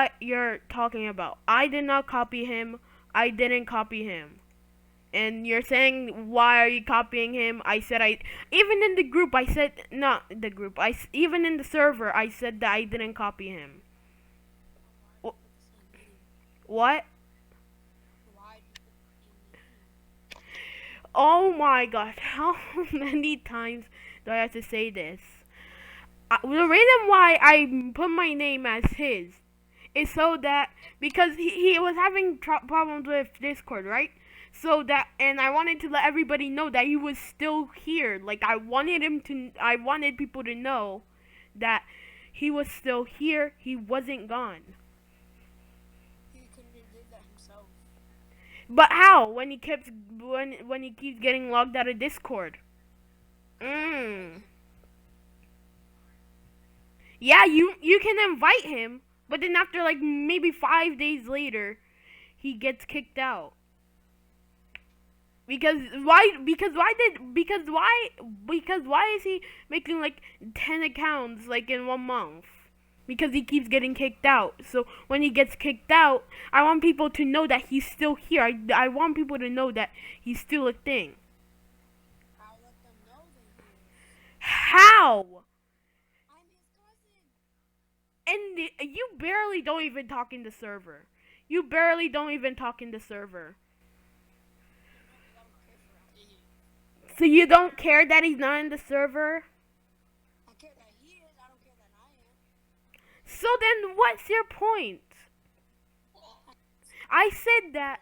what you're talking about. I did not copy him. I didn't copy him. And you're saying, why are you copying him? I said even in the group, I said, not the group, even in the server, I said that I didn't copy him. What? Oh my god, how many times do I have to say this? The reason why I put my name as his is so that, because he was having problems with Discord, right? So that, and I wanted to let everybody know that he was still here. Like, I wanted people to know that he was still here, he wasn't gone. He couldn't have did that himself. But how? When he keeps getting logged out of Discord. Yeah, you can invite him, but then after like maybe 5 days later, he gets kicked out. Because why? Because why is he making like 10 accounts like in 1 month? Because he keeps getting kicked out. So when he gets kicked out, I want people to know that he's still here. I want people to know that he's still a thing. I'll let them know that he is. How? I'm his cousin. And you barely don't even talk in the server. You barely don't even talk in the server. So you don't care that he's not in the server? I care that he is. I don't care that I am. So then what's your point? I said that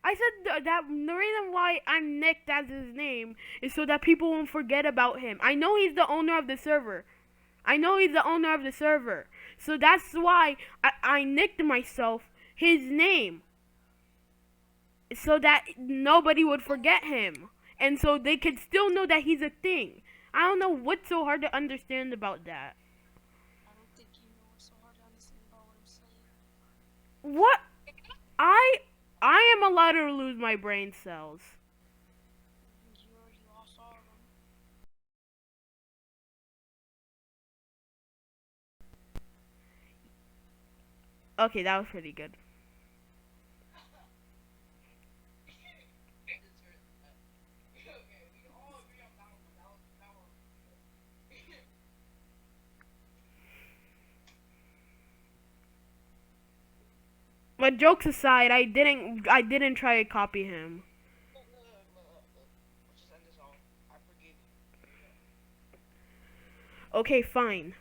the reason why I'm nicked as his name is so that people won't forget about him. I know he's the owner of the server. So that's why I nicked myself his name. So that nobody would forget him. And so they could still know that he's a thing. I don't know what's so hard to understand about that. I don't think you know what's so hard to understand about what I'm saying. What? I am allowed to lose my brain cells. You already lost all of them. Okay, that was pretty good. But jokes aside, I didn't try to copy him. Let's just end this all. I forgive you. Okay, fine.